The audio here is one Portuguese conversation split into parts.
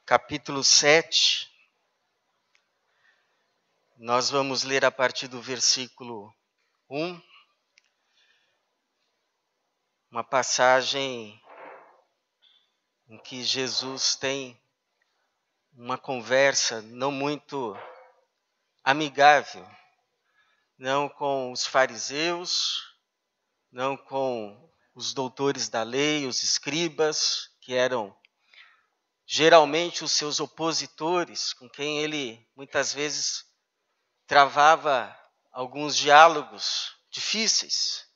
capítulo 7. Nós vamos ler a partir do versículo 1, uma passagem em que Jesus tem uma conversa não muito amigável, não com os fariseus, não com os doutores da lei, os escribas, que eram geralmente os seus opositores, com quem ele muitas vezes travava alguns diálogos difíceis.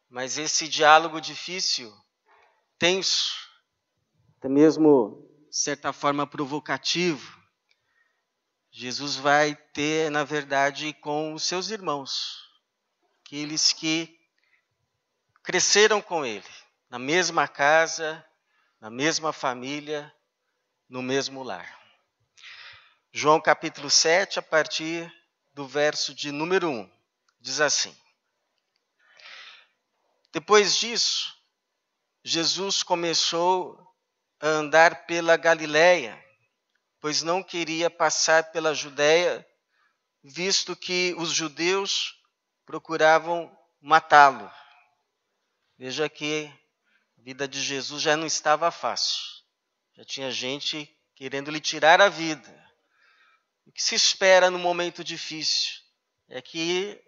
Mas esse diálogo difícil, tenso, até mesmo de certa forma provocativo, Jesus vai ter, na verdade, com os seus irmãos, aqueles que cresceram com ele, na mesma casa, na mesma família, no mesmo lar. João capítulo 7, a partir do verso de número 1, diz assim: Depois disso, Jesus começou a andar pela Galiléia, pois não queria passar pela Judéia, visto que os judeus procuravam matá-lo. Veja que a vida de Jesus já não estava fácil. Já tinha gente querendo lhe tirar a vida. O que se espera no momento difícil é que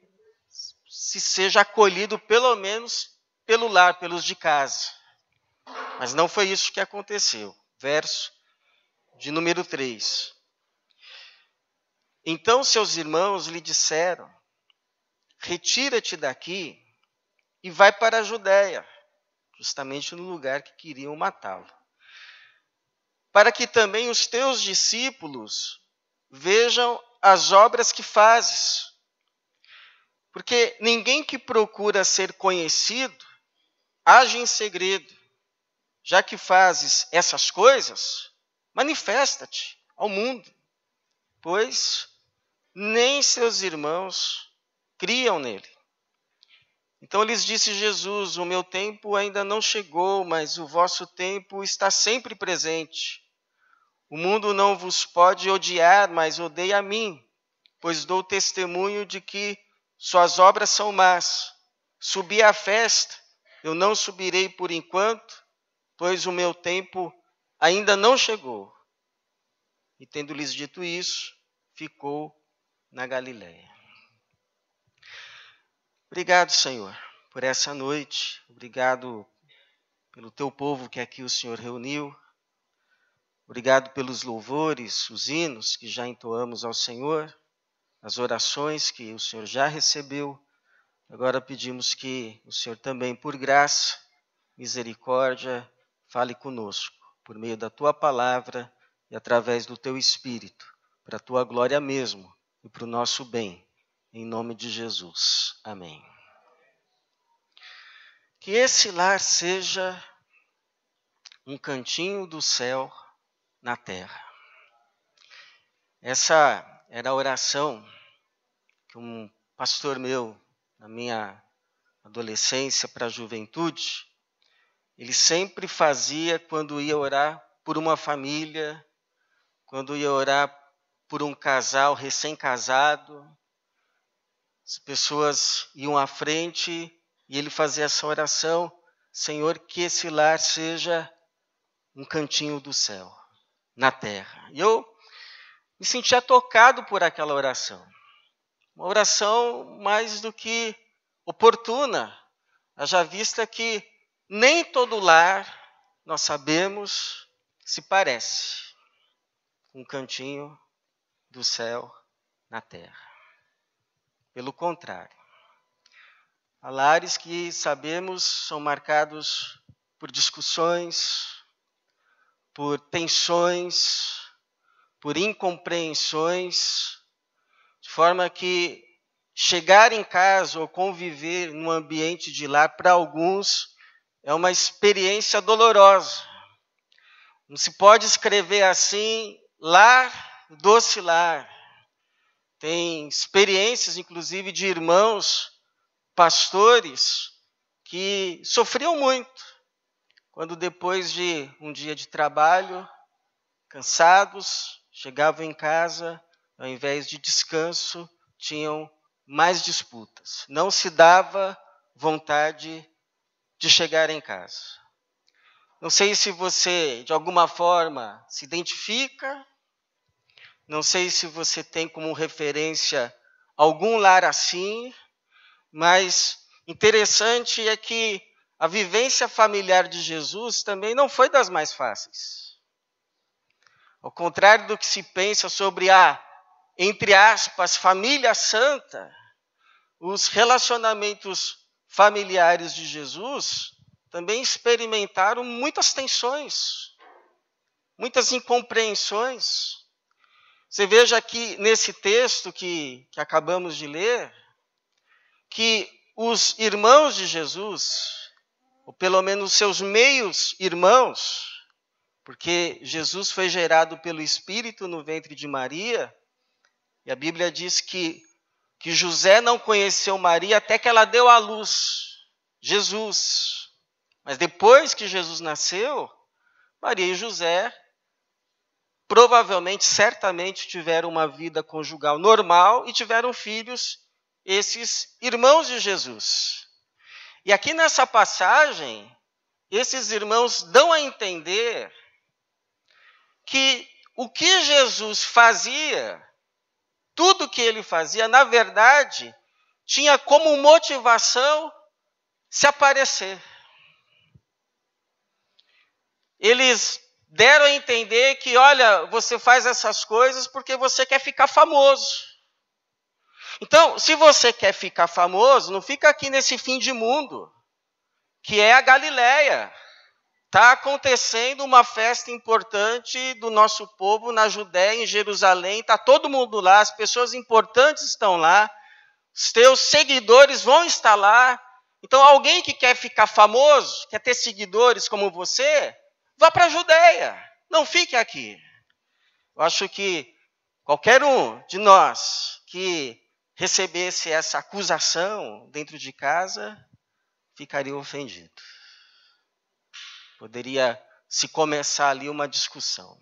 se seja acolhido pelo menos pelo lar, pelos de casa. Mas não foi isso que aconteceu. Verso de número 3. Então seus irmãos lhe disseram: Retira-te daqui e vai para a Judéia, justamente no lugar que queriam matá-lo, para que também os teus discípulos vejam as obras que fazes. Porque ninguém que procura ser conhecido age em segredo. Já que fazes essas coisas, manifesta-te ao mundo, pois nem seus irmãos criam nele. Então lhes disse Jesus: O meu tempo ainda não chegou, mas o vosso tempo está sempre presente. O mundo não vos pode odiar, mas odeia a mim, pois dou testemunho de que suas obras são más. Subi à festa, eu não subirei por enquanto, pois o meu tempo ainda não chegou. E tendo-lhes dito isso, ficou na Galiléia. Obrigado, Senhor, por essa noite. Obrigado pelo teu povo que aqui o Senhor reuniu. Obrigado pelos louvores, os hinos que já entoamos ao Senhor, as orações que o Senhor já recebeu. Agora pedimos que o Senhor também, por graça, misericórdia, fale conosco, por meio da tua palavra e através do teu Espírito, para a tua glória mesmo e para o nosso bem, em nome de Jesus. Amém. Que esse lar seja um cantinho do céu na terra. Essa era a oração que um pastor meu, na minha adolescência para a juventude, ele sempre fazia quando ia orar por uma família, quando ia orar por um casal recém-casado. As pessoas iam à frente e ele fazia essa oração: Senhor, que esse lar seja um cantinho do céu, na terra. E eu me sentia tocado por aquela oração. Uma oração mais do que oportuna, haja vista que nem todo lar, nós sabemos, se parece com um cantinho do céu na terra. Pelo contrário, há lares que sabemos são marcados por discussões, por tensões, por incompreensões, de forma que chegar em casa ou conviver num ambiente de lar, para alguns, é uma experiência dolorosa. Não se pode escrever assim, lar, doce lar. Tem experiências, inclusive, de irmãos, pastores, que sofriam muito, quando depois de um dia de trabalho, cansados, chegavam em casa, ao invés de descanso, tinham mais disputas. Não se dava vontade de chegar em casa. Não sei se você, de alguma forma, se identifica. Não sei se você tem como referência algum lar assim. Mas interessante é que a vivência familiar de Jesus também não foi das mais fáceis. Ao contrário do que se pensa sobre a, entre aspas, família santa, os relacionamentos familiares de Jesus também experimentaram muitas tensões, muitas incompreensões. Você veja aqui nesse texto que acabamos de ler, que os irmãos de Jesus, ou pelo menos seus meios irmãos, porque Jesus foi gerado pelo Espírito no ventre de Maria, e a Bíblia diz que José não conheceu Maria até que ela deu à luz Jesus. Mas depois que Jesus nasceu, Maria e José provavelmente, certamente tiveram uma vida conjugal normal e tiveram filhos, esses irmãos de Jesus. E aqui nessa passagem, esses irmãos dão a entender que o que Jesus fazia, tudo que ele fazia, na verdade, tinha como motivação se aparecer. Eles deram a entender que, olha, você faz essas coisas porque você quer ficar famoso. Então, se você quer ficar famoso, não fica aqui nesse fim de mundo, que é a Galileia. Está acontecendo uma festa importante do nosso povo na Judéia, em Jerusalém. Está todo mundo lá, as pessoas importantes estão lá. Os teus seguidores vão estar lá. Então, alguém que quer ficar famoso, quer ter seguidores como você, vá para a Judéia. Não fique aqui. Eu acho que qualquer um de nós que recebesse essa acusação dentro de casa, ficaria ofendido. Poderia se começar ali uma discussão.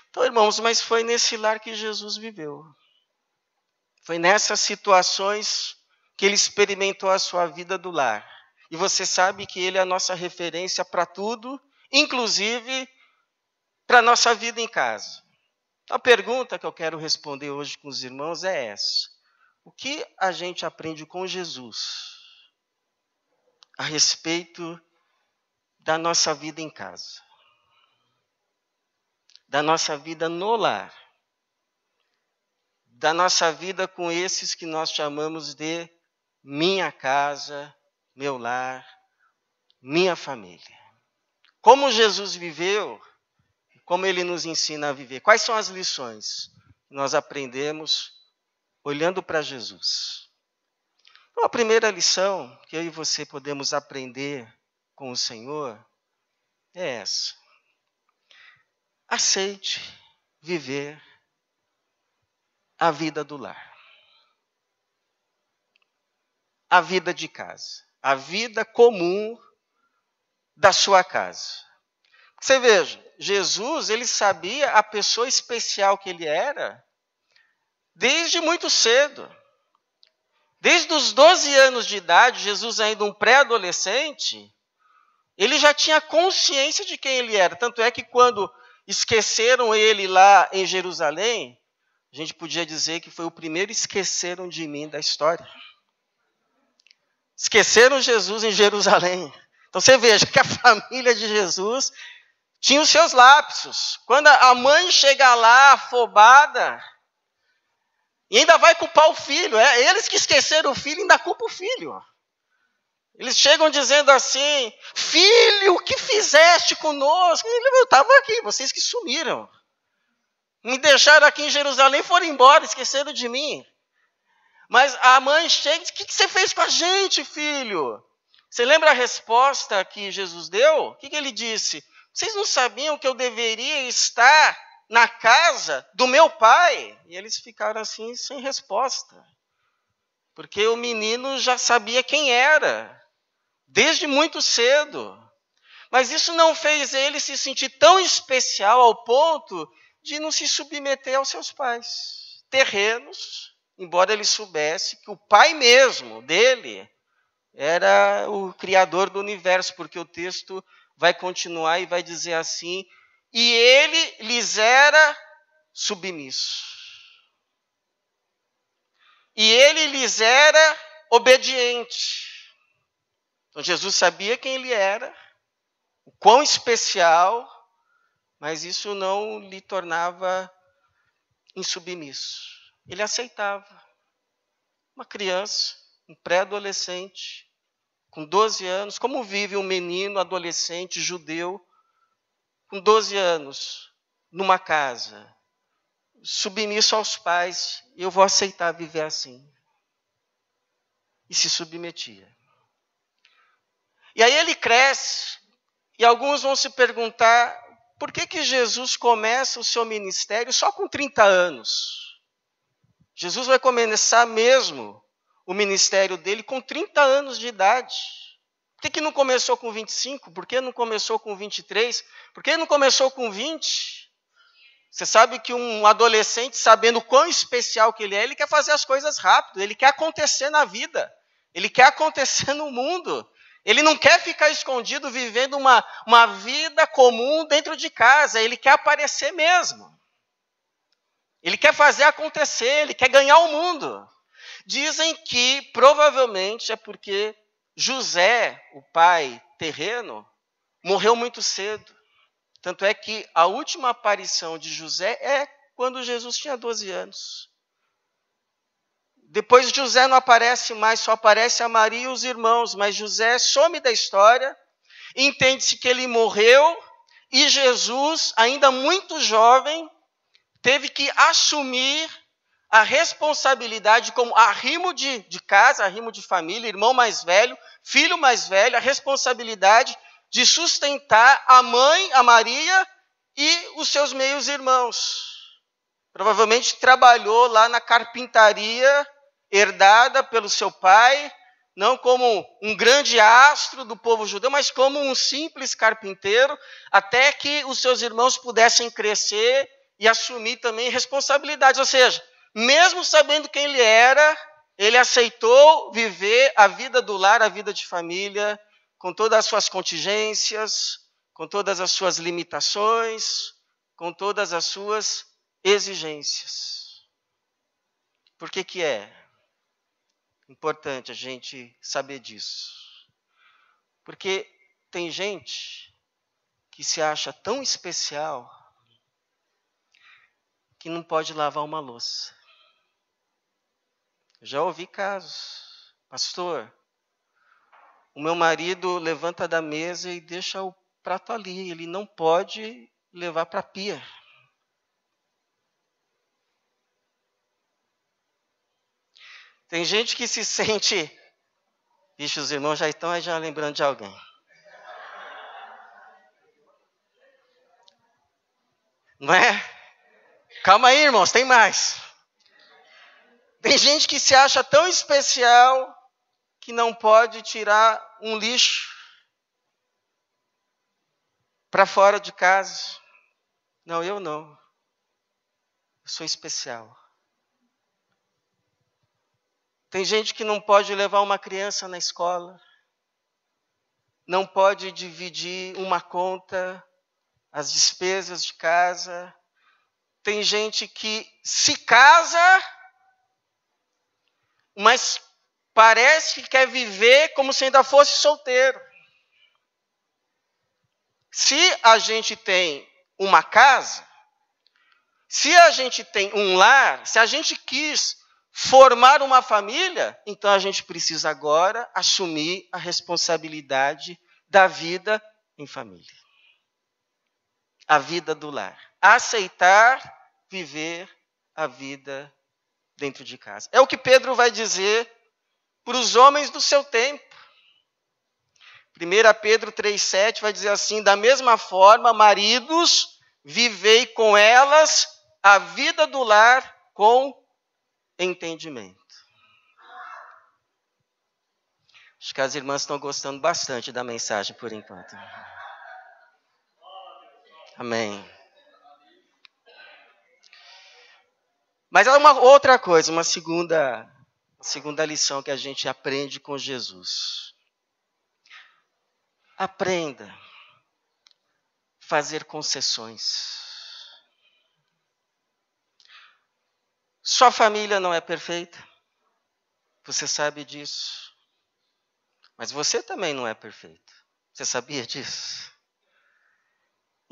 Então, irmãos, mas foi nesse lar que Jesus viveu. Foi nessas situações que ele experimentou a sua vida do lar. E você sabe que ele é a nossa referência para tudo, inclusive para a nossa vida em casa. A pergunta que eu quero responder hoje com os irmãos é essa. O que a gente aprende com Jesus a respeito da nossa vida em casa, da nossa vida no lar, da nossa vida com esses que nós chamamos de minha casa, meu lar, minha família? Como Jesus viveu, como ele nos ensina a viver? Quais são as lições que nós aprendemos olhando para Jesus? Então, a primeira lição que eu e você podemos aprender com o Senhor é essa. Aceite viver a vida do lar. A vida de casa. A vida comum da sua casa. Você veja, Jesus, ele sabia a pessoa especial que ele era desde muito cedo. Desde os 12 anos de idade, Jesus ainda um pré-adolescente, ele já tinha consciência de quem ele era. Tanto é que quando esqueceram ele lá em Jerusalém, a gente podia dizer que foi o primeiro esqueceram de mim da história. Esqueceram Jesus em Jerusalém. Então você veja que a família de Jesus tinha os seus lapsos. Quando a mãe chega lá afobada, e ainda vai culpar o filho. Eles que esqueceram o filho ainda culpam o filho. Eles chegam dizendo assim, filho, o que fizeste conosco? Eu estava aqui, vocês que sumiram. Me deixaram aqui em Jerusalém, foram embora, esqueceram de mim. Mas a mãe chega e diz, o que você fez com a gente, filho? Você lembra a resposta que Jesus deu? O que ele disse? Vocês não sabiam que eu deveria estar na casa do meu pai? E eles ficaram assim, sem resposta. Porque o menino já sabia quem era, desde muito cedo. Mas isso não fez ele se sentir tão especial ao ponto de não se submeter aos seus pais terrenos, embora ele soubesse que o pai mesmo dele era o criador do universo, porque o texto vai continuar e vai dizer assim: e ele lhes era submisso. E ele lhes era obediente. Então Jesus sabia quem ele era, o quão especial, mas isso não lhe tornava insubmisso. Ele aceitava. Uma criança, um pré-adolescente, com 12 anos, como vive um menino, adolescente, judeu, com 12 anos, numa casa, submisso aos pais, eu vou aceitar viver assim. E se submetia. E aí ele cresce, e alguns vão se perguntar, por que Jesus começa o seu ministério só com 30 anos? Jesus vai começar mesmo o ministério dele com 30 anos de idade. Por que não começou com 25? Por que não começou com 23? Por que não começou com 20? Você sabe que um adolescente, sabendo o quão especial que ele é, ele quer fazer as coisas rápido, ele quer acontecer na vida, ele quer acontecer no mundo. Ele não quer ficar escondido vivendo uma vida comum dentro de casa, ele quer aparecer mesmo. Ele quer fazer acontecer, ele quer ganhar o mundo. Dizem que provavelmente é porque José, o pai terreno, morreu muito cedo. Tanto é que a última aparição de José é quando Jesus tinha 12 anos. Depois José não aparece mais, só aparece a Maria e os irmãos, mas José some da história, entende-se que ele morreu, e Jesus, ainda muito jovem, teve que assumir a responsabilidade como arrimo de casa, arrimo de família, irmão mais velho, filho mais velho, a responsabilidade de sustentar a mãe, a Maria, e os seus meios irmãos. Provavelmente trabalhou lá na carpintaria, herdada pelo seu pai, não como um grande astro do povo judeu, mas como um simples carpinteiro, até que os seus irmãos pudessem crescer e assumir também responsabilidades. Ou seja, mesmo sabendo quem ele era, ele aceitou viver a vida do lar, a vida de família, com todas as suas contingências, com todas as suas limitações, com todas as suas exigências. Por que é importante a gente saber disso? Porque tem gente que se acha tão especial que não pode lavar uma louça. Eu já ouvi casos. Pastor, o meu marido levanta da mesa e deixa o prato ali. Ele não pode levar para a pia. Tem gente que se sente... Vixe, os irmãos já estão aí já lembrando de alguém. Não é? Calma aí, irmãos, tem mais. Tem gente que se acha tão especial que não pode tirar um lixo para fora de casa. Não, eu não. Eu sou especial. Tem gente que não pode levar uma criança na escola, não pode dividir uma conta, as despesas de casa. Tem gente que se casa, mas parece que quer viver como se ainda fosse solteiro. Se a gente tem uma casa, se a gente tem um lar, se a gente quis formar uma família, então a gente precisa agora assumir a responsabilidade da vida em família. A vida do lar. Aceitar viver a vida dentro de casa. É o que Pedro vai dizer para os homens do seu tempo. 1 Pedro 3,7 vai dizer assim: da mesma forma, maridos, vivei com elas a vida do lar com entendimento. Acho que as irmãs estão gostando bastante da mensagem por enquanto. Amém. Mas há uma outra coisa, uma segunda lição que a gente aprende com Jesus. Aprenda a fazer concessões. Sua família não é perfeita. Você sabe disso. Mas você também não é perfeito. Você sabia disso?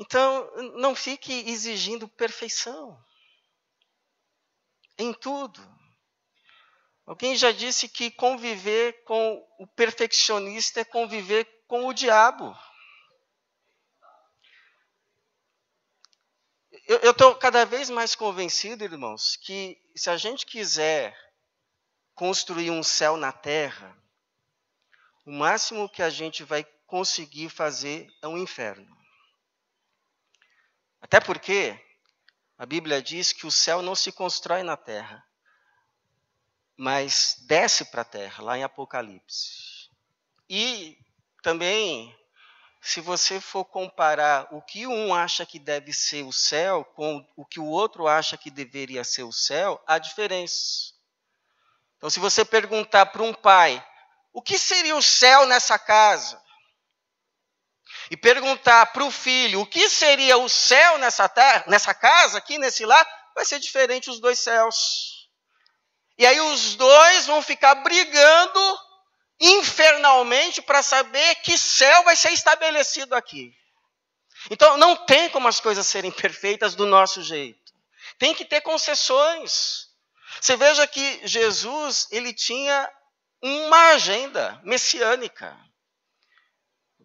Então, não fique exigindo perfeição em tudo. Alguém já disse que conviver com o perfeccionista é conviver com o diabo. Eu estou cada vez mais convencido, irmãos, que se a gente quiser construir um céu na terra, o máximo que a gente vai conseguir fazer é um inferno. Até porque a Bíblia diz que o céu não se constrói na terra, mas desce para a terra, lá em Apocalipse. E também, se você for comparar o que um acha que deve ser o céu com o que o outro acha que deveria ser o céu, há diferença. Então, se você perguntar para um pai, o que seria o céu nessa casa? E perguntar para o filho, o que seria o céu nessa terra, nessa casa, aqui, nesse lar, vai ser diferente os dois céus. E aí os dois vão ficar brigando infernalmente para saber que céu vai ser estabelecido aqui. Então, não tem como as coisas serem perfeitas do nosso jeito. Tem que ter concessões. Você veja que Jesus, ele tinha uma agenda messiânica.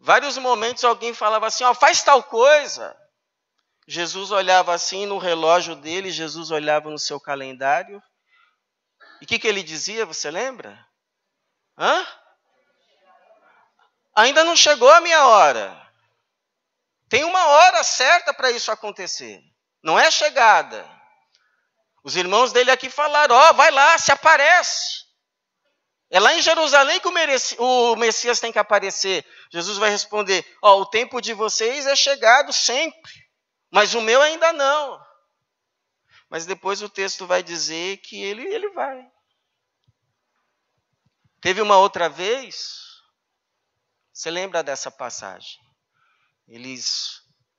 Vários momentos alguém falava assim, faz tal coisa. Jesus olhava assim no relógio dele, Jesus olhava no seu calendário. E o que ele dizia, você lembra? Ainda não chegou a minha hora. Tem uma hora certa para isso acontecer. Não é chegada. Os irmãos dele aqui falaram, vai lá, se aparece. É lá em Jerusalém que o Messias tem que aparecer. Jesus vai responder, o tempo de vocês é chegado sempre, mas o meu ainda não. Mas depois o texto vai dizer que ele vai. Teve uma outra vez, você lembra dessa passagem?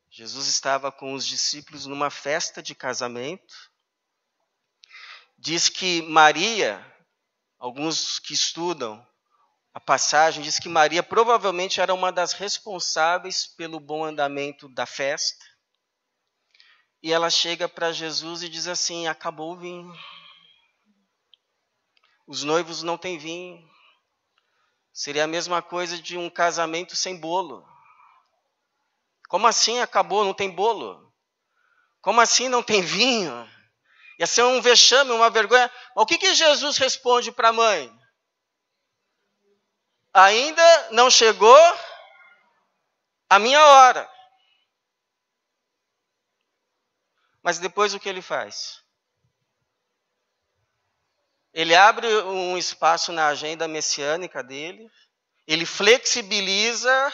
Jesus estava com os discípulos numa festa de casamento. Diz que Maria, alguns que estudam a passagem, diz que Maria provavelmente era uma das responsáveis pelo bom andamento da festa. E ela chega para Jesus e diz assim, acabou o vinho. Os noivos não têm vinho. Seria a mesma coisa de um casamento sem bolo. Como assim acabou, não tem bolo? Como assim não tem vinho? Ia ser um vexame, uma vergonha. Mas o que Jesus responde para a mãe? Ainda não chegou a minha hora. Mas depois o que ele faz? Ele abre um espaço na agenda messiânica dele, ele flexibiliza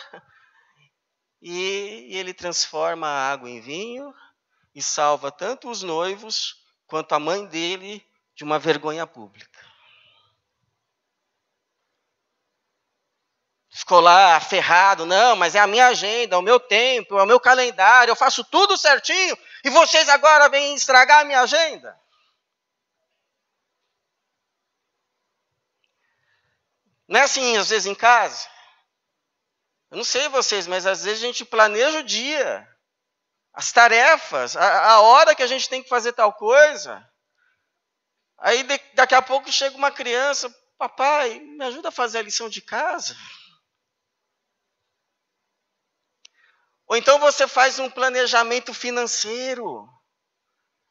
e ele transforma a água em vinho e salva tanto os noivos quanto a mãe dele de uma vergonha pública. Ficou lá aferrado, não, mas é a minha agenda, é o meu tempo, é o meu calendário, eu faço tudo certinho e vocês agora vêm estragar a minha agenda? Não é assim, às vezes, em casa? Eu não sei vocês, mas às vezes a gente planeja o dia, as tarefas, a hora que a gente tem que fazer tal coisa. Aí daqui a pouco chega uma criança, papai, me ajuda a fazer a lição de casa. Ou então você faz um planejamento financeiro.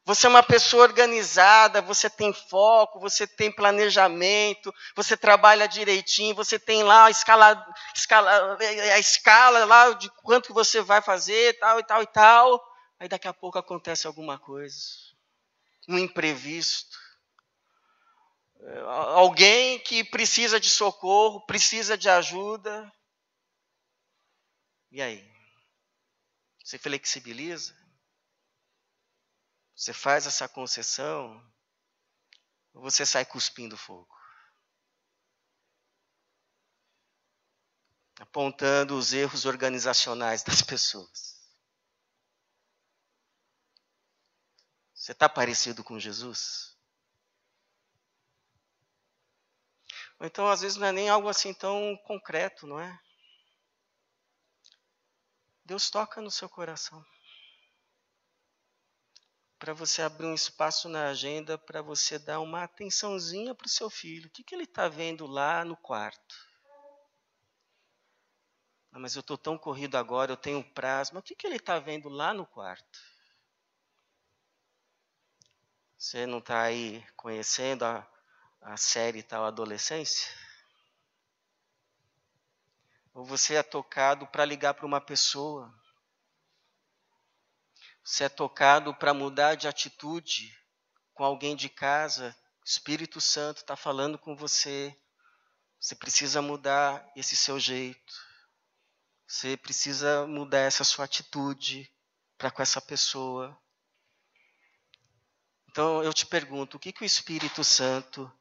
Você é uma pessoa organizada, você tem foco, você tem planejamento, você trabalha direitinho, você tem lá a escala lá de quanto que você vai fazer, tal e tal e tal. Aí daqui a pouco acontece alguma coisa, um imprevisto. Alguém que precisa de socorro, precisa de ajuda. E aí? Você flexibiliza? Você faz essa concessão? Ou você sai cuspindo fogo? Apontando os erros organizacionais das pessoas. Você está parecido com Jesus? Ou então, às vezes, não é nem algo assim tão concreto, não é? Deus toca no seu coração. Para você abrir um espaço na agenda, para você dar uma atençãozinha para o seu filho. O que ele está vendo lá no quarto? Ah, mas eu estou tão corrido agora, eu tenho prazo. Mas o que ele está vendo lá no quarto? Você não está aí conhecendo a série tal Adolescência? Ou você é tocado para ligar para uma pessoa? Você é tocado para mudar de atitude com alguém de casa? O Espírito Santo está falando com você. Você precisa mudar esse seu jeito. Você precisa mudar essa sua atitude para com essa pessoa. Então eu te pergunto, o que o Espírito Santo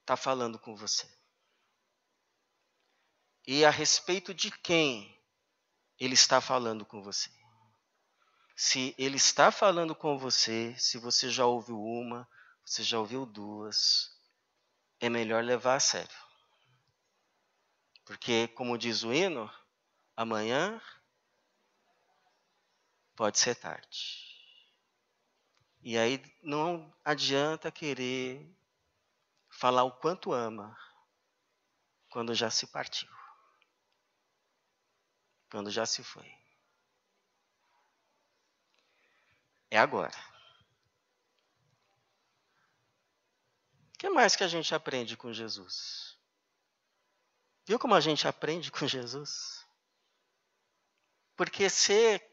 está falando com você? E a respeito de quem ele está falando com você? Se ele está falando com você, se você já ouviu uma, você já ouviu duas, é melhor levar a sério. Porque, como diz o hino, amanhã pode ser tarde. E aí não adianta querer falar o quanto ama quando já se partiu. Quando já se foi. É agora. O que mais que a gente aprende com Jesus? Viu como a gente aprende com Jesus? Porque ser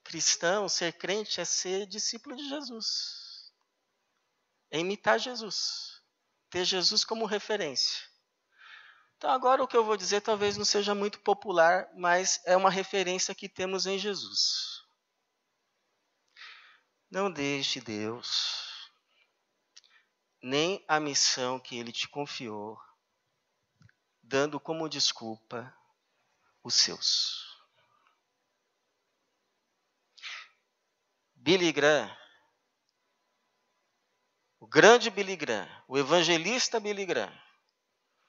cristão, ser crente é ser discípulo de Jesus. É imitar Jesus. Ter Jesus como referência. Então agora o que eu vou dizer talvez não seja muito popular, mas é uma referência que temos em Jesus. Não deixe Deus, nem a missão que Ele te confiou, dando como desculpa os seus. Billy Graham, o grande Billy Graham, o evangelista Billy Graham,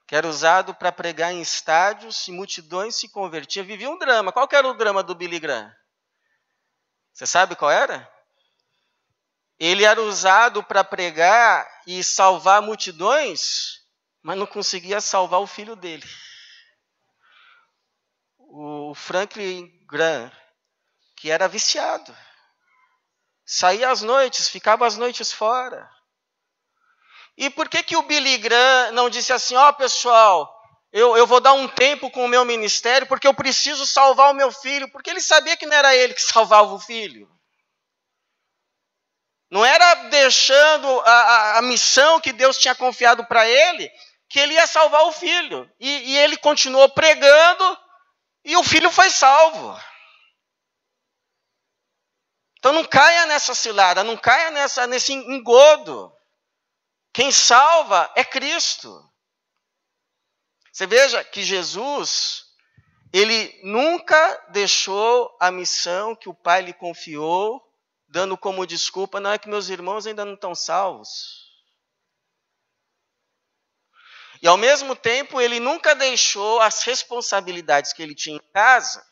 que era usado para pregar em estádios e multidões se convertiam, vivia um drama. Qual que era o drama do Billy Graham? Você sabe qual era? Ele era usado para pregar e salvar multidões, mas não conseguia salvar o filho dele. O Franklin Graham, que era viciado. Saía às noites, ficava às noites fora. E por que o Billy Graham não disse assim, pessoal, eu vou dar um tempo com o meu ministério porque eu preciso salvar o meu filho, porque ele sabia que não era ele que salvava o filho. Não era deixando a missão que Deus tinha confiado para ele, que ele ia salvar o filho. E ele continuou pregando e o filho foi salvo. Então não caia nessa cilada, não caia nesse engodo. Quem salva é Cristo. Você veja que Jesus, ele nunca deixou a missão que o Pai lhe confiou, dando como desculpa, não é que meus irmãos ainda não estão salvos. E ao mesmo tempo, ele nunca deixou as responsabilidades que ele tinha em casa,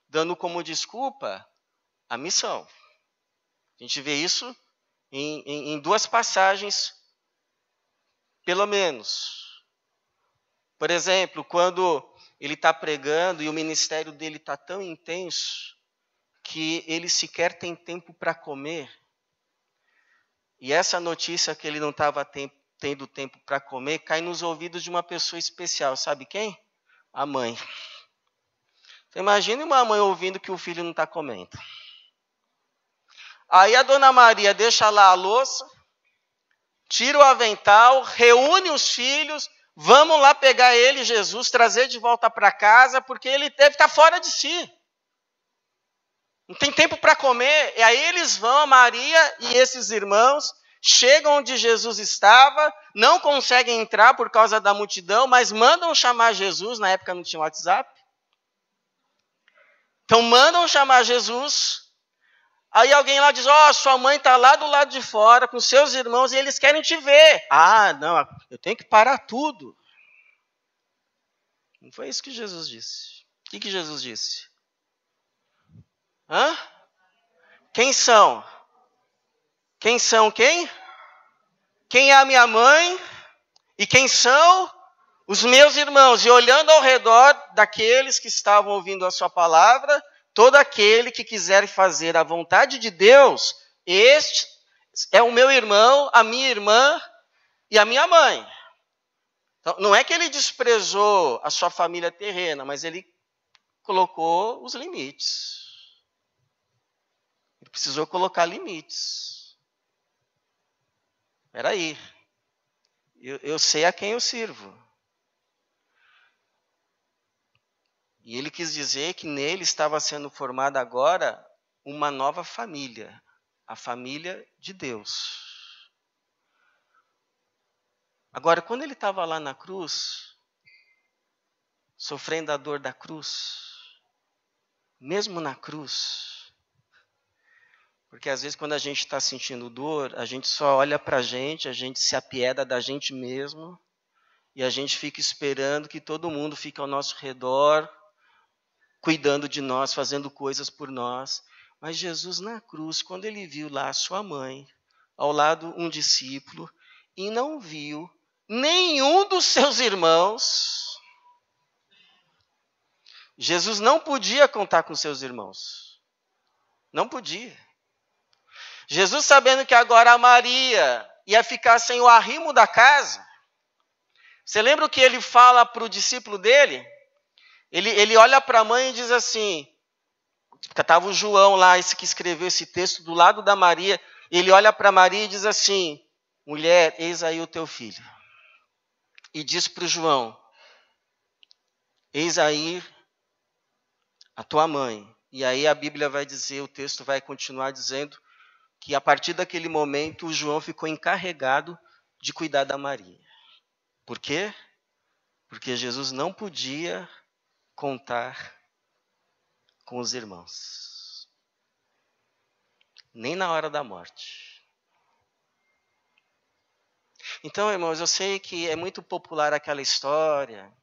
dando como desculpa a missão. A gente vê isso em duas passagens, pelo menos. Por exemplo, quando ele está pregando e o ministério dele está tão intenso que ele sequer tem tempo para comer. E essa notícia que ele não estava tendo tempo para comer cai nos ouvidos de uma pessoa especial. Sabe quem? A mãe. Você imagina uma mãe ouvindo que o filho não está comendo. Aí a dona Maria deixa lá a louça, tira o avental, reúne os filhos, vamos lá pegar ele, Jesus, trazer de volta para casa, porque ele deve estar fora de si. Não tem tempo para comer. E aí eles vão, Maria e esses irmãos, chegam onde Jesus estava, não conseguem entrar por causa da multidão, mas mandam chamar Jesus. Na época não tinha WhatsApp. Então mandam chamar Jesus. Aí alguém lá diz, sua mãe está lá do lado de fora com seus irmãos e eles querem te ver. Ah, não, eu tenho que parar tudo. Não foi isso que Jesus disse. O que Jesus disse? Hã? Quem são? Quem são quem? Quem é a minha mãe? E quem são os meus irmãos? E olhando ao redor daqueles que estavam ouvindo a sua palavra, todo aquele que quiser fazer a vontade de Deus, este é o meu irmão, a minha irmã e a minha mãe. Então, não é que ele desprezou a sua família terrena, mas ele colocou os limites. Ele precisou colocar limites. Espera aí. Eu sei a quem eu sirvo. E ele quis dizer que nele estava sendo formada agora uma nova família. A família de Deus. Agora, quando ele estava lá na cruz, sofrendo a dor da cruz, mesmo na cruz, porque às vezes quando a gente está sentindo dor, a gente só olha para a gente se apieda da gente mesmo, e a gente fica esperando que todo mundo fique ao nosso redor, cuidando de nós, fazendo coisas por nós. Mas Jesus na cruz, quando ele viu lá a sua mãe, ao lado um discípulo, e não viu nenhum dos seus irmãos, Jesus não podia contar com seus irmãos. Não podia. Jesus, sabendo que agora a Maria ia ficar sem o arrimo da casa, você lembra o que ele fala para o discípulo dele? Ele olha para a mãe e diz assim, estava o João lá, esse que escreveu esse texto, do lado da Maria, ele olha para Maria e diz assim, mulher, eis aí o teu filho. E diz para o João, eis aí a tua mãe. E aí a Bíblia vai dizer, o texto vai continuar dizendo, que a partir daquele momento o João ficou encarregado de cuidar da Maria. Por quê? Porque Jesus não podia contar com os irmãos. Nem na hora da morte. Então, irmãos, eu sei que é muito popular aquela história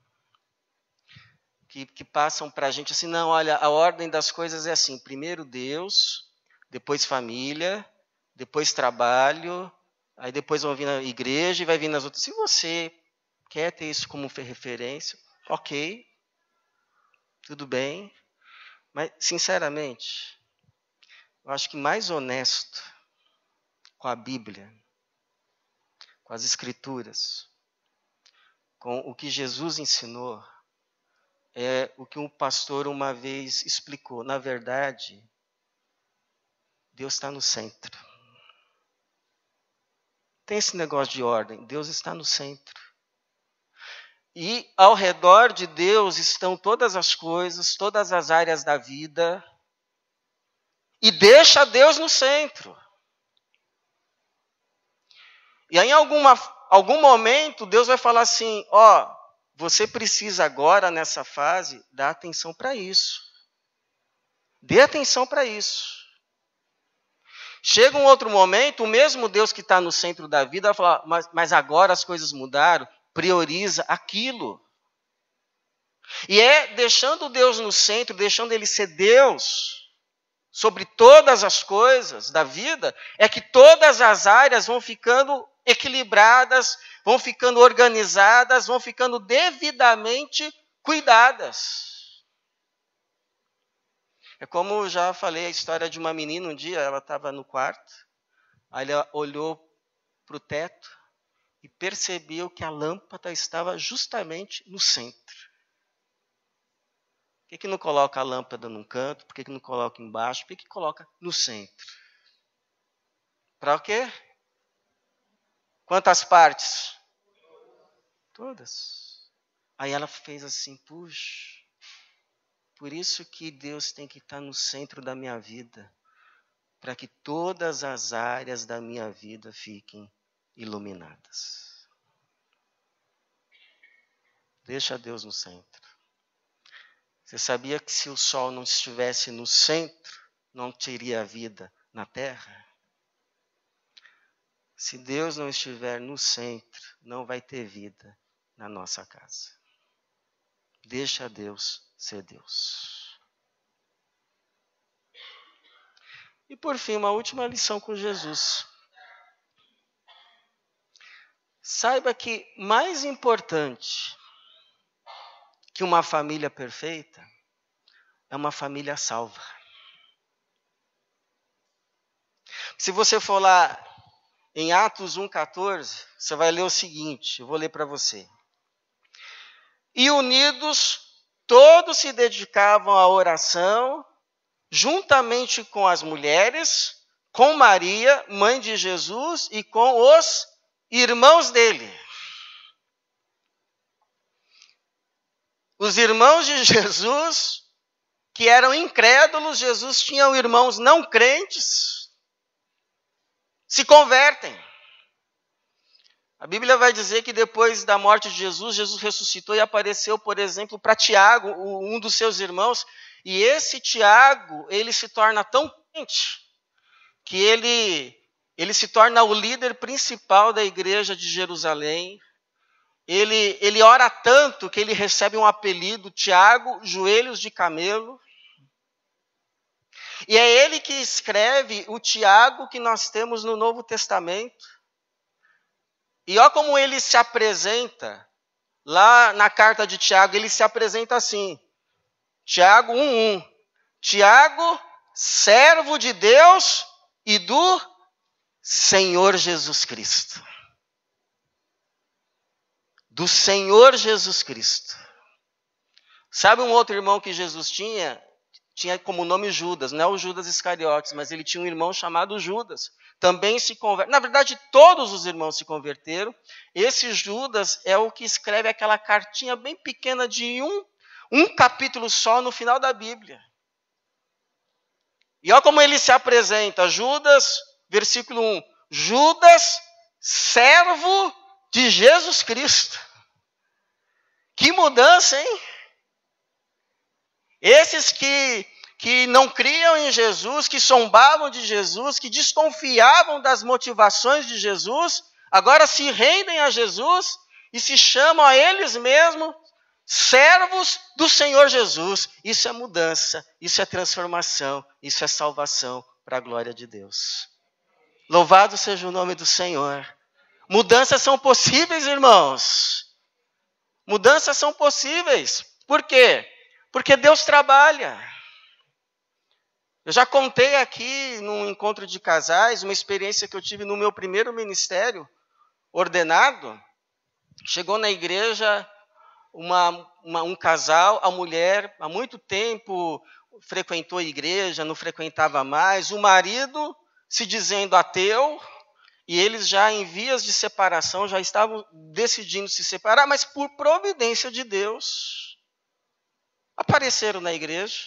que passam para a gente assim, não, olha, a ordem das coisas é assim, primeiro Deus, depois família, depois trabalho, aí depois vão vir na igreja e vai vir nas outras. Se você quer ter isso como referência, ok, tudo bem, mas, sinceramente, eu acho que mais honesto com a Bíblia, com as Escrituras, com o que Jesus ensinou, é o que um pastor uma vez explicou. Na verdade, Deus está no centro. Tem esse negócio de ordem, Deus está no centro. E ao redor de Deus estão todas as coisas, todas as áreas da vida. E deixa Deus no centro. E aí em algum momento Deus vai falar assim, você precisa agora nessa fase dar atenção para isso. Dê atenção para isso. Chega um outro momento, o mesmo Deus que está no centro da vida vai falar, mas agora as coisas mudaram, prioriza aquilo. E é deixando Deus no centro, deixando Ele ser Deus sobre todas as coisas da vida, é que todas as áreas vão ficando equilibradas, vão ficando organizadas, vão ficando devidamente cuidadas. É como eu já falei a história de uma menina, um dia ela estava no quarto, aí ela olhou para o teto e percebeu que a lâmpada estava justamente no centro. Por que não coloca a lâmpada num canto? Por que não coloca embaixo? Por que coloca no centro? Para o quê? Quantas partes? Todas. Aí ela fez assim, puxa, Por isso que Deus tem que estar no centro da minha vida, para que todas as áreas da minha vida fiquem iluminadas. Deixa Deus no centro. Você sabia que se o sol não estivesse no centro, não teria vida na terra? Se Deus não estiver no centro, não vai ter vida na nossa casa. Deixa Deus ser Deus. E por fim, uma última lição com Jesus. Saiba que mais importante que uma família perfeita é uma família salva. Se você for lá em Atos 1,14, você vai ler o seguinte, eu vou ler para você. E unidos, todos se dedicavam à oração, juntamente com as mulheres, com Maria, mãe de Jesus, e com os irmãos dele. Os irmãos de Jesus, que eram incrédulos, Jesus tinha irmãos não crentes, se convertem. A Bíblia vai dizer que depois da morte de Jesus, Jesus ressuscitou e apareceu, por exemplo, para Tiago, um dos seus irmãos. E esse Tiago, ele se torna tão crente que ele se torna o líder principal da igreja de Jerusalém. Ele ora tanto que ele recebe um apelido, Tiago, joelhos de camelo. E é ele que escreve o Tiago que nós temos no Novo Testamento. E olha como ele se apresenta, lá na carta de Tiago, ele se apresenta assim, Tiago 1:1. Tiago, servo de Deus e do Senhor Jesus Cristo. Do Senhor Jesus Cristo. Sabe um outro irmão que Jesus tinha? Tinha como nome Judas, não é o Judas Iscariotes, mas ele tinha um irmão chamado Judas. Também se converte. Na verdade, todos os irmãos se converteram. Esse Judas é o que escreve aquela cartinha bem pequena de um capítulo só no final da Bíblia. E olha como ele se apresenta. Judas, versículo 1. Judas, servo de Jesus Cristo. Que mudança, hein? Esses que não criam em Jesus, que zombavam de Jesus, que desconfiavam das motivações de Jesus, agora se rendem a Jesus e se chamam a eles mesmos servos do Senhor Jesus. Isso é mudança, isso é transformação, isso é salvação para a glória de Deus. Louvado seja o nome do Senhor. Mudanças são possíveis, irmãos. Mudanças são possíveis. Por quê? Porque Deus trabalha. Eu já contei aqui num encontro de casais, uma experiência que eu tive no meu primeiro ministério ordenado. Chegou na igreja um casal, a mulher há muito tempo frequentou a igreja, não frequentava mais. O marido se dizendo ateu, e eles já em vias de separação, já estavam decidindo se separar, mas por providência de Deus, apareceram na igreja,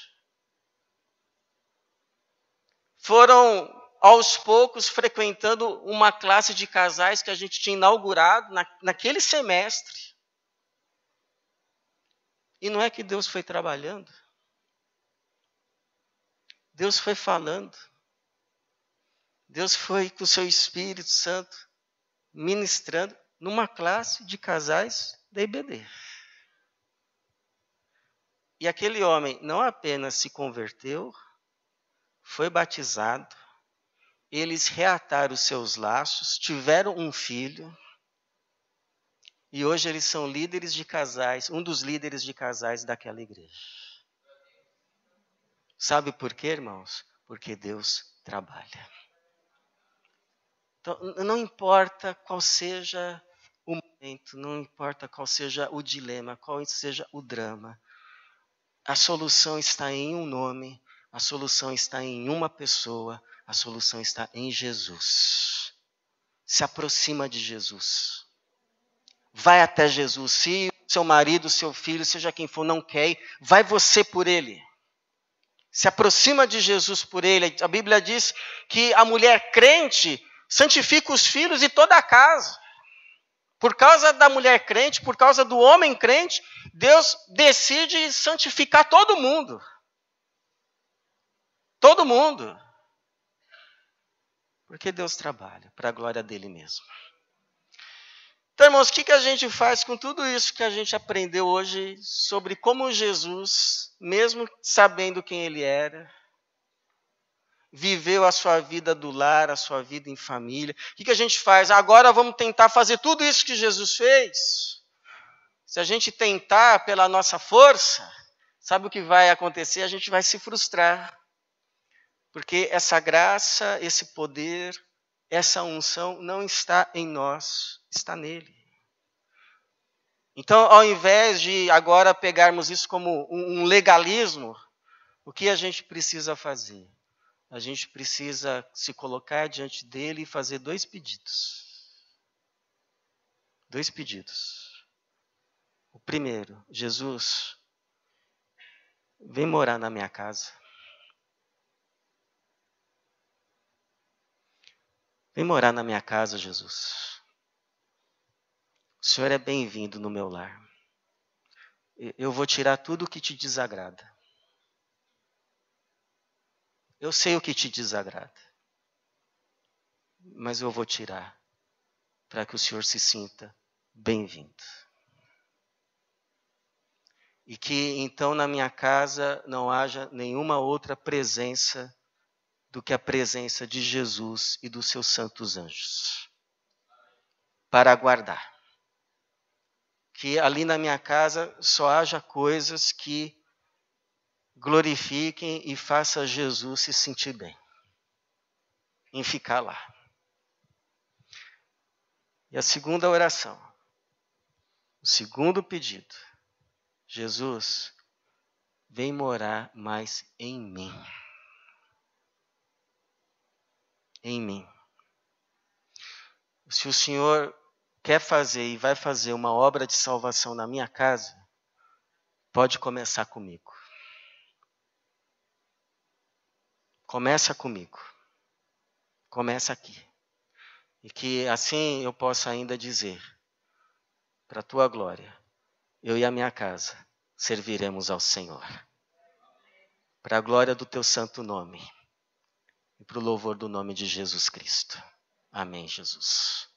foram aos poucos frequentando uma classe de casais que a gente tinha inaugurado naquele semestre. E não é que Deus foi trabalhando? Deus foi falando. Deus foi com o seu Espírito Santo ministrando numa classe de casais da IBD. E aquele homem não apenas se converteu, foi batizado, eles reataram os seus laços, tiveram um filho, e hoje eles são líderes de casais, um dos líderes de casais daquela igreja. Sabe por quê, irmãos? Porque Deus trabalha. Então, não importa qual seja o momento, não importa qual seja o dilema, qual seja o drama, a solução está em um nome, a solução está em uma pessoa, a solução está em Jesus. Se aproxima de Jesus. Vai até Jesus. Se seu marido, seu filho, seja quem for, não quer, vai você por ele. Se aproxima de Jesus por ele. A Bíblia diz que a mulher crente santifica os filhos e toda a casa. Por causa da mulher crente, por causa do homem crente, Deus decide santificar todo mundo. Todo mundo. Porque Deus trabalha para a glória dele mesmo. Então, irmãos, o que a gente faz com tudo isso que a gente aprendeu hoje sobre como Jesus, mesmo sabendo quem ele era, viveu a sua vida do lar, a sua vida em família? O que a gente faz? Agora vamos tentar fazer tudo isso que Jesus fez. Se a gente tentar pela nossa força, sabe o que vai acontecer? A gente vai se frustrar. Porque essa graça, esse poder, essa unção não está em nós, está nele. Então, ao invés de agora pegarmos isso como um legalismo, o que a gente precisa fazer? A gente precisa se colocar diante dele e fazer 2 pedidos. 2 pedidos. O primeiro, Jesus, vem morar na minha casa. Vem morar na minha casa, Jesus. O Senhor é bem-vindo no meu lar. Eu vou tirar tudo o que te desagrada. Eu sei o que te desagrada. Mas eu vou tirar para que o Senhor se sinta bem-vindo. E que então na minha casa não haja nenhuma outra presença do que a presença de Jesus e dos seus santos anjos. Para guardar. Que ali na minha casa só haja coisas que glorifiquem e façam Jesus se sentir bem. Em ficar lá. E a segunda oração. O segundo pedido. Jesus, vem morar mais em mim. Em mim. Se o Senhor quer fazer e vai fazer uma obra de salvação na minha casa, pode começar comigo. Começa comigo. Começa aqui. E que assim eu possa ainda dizer, para a tua glória, eu e a minha casa serviremos ao Senhor. Para a glória do teu santo nome. E para o louvor do nome de Jesus Cristo. Amém, Jesus.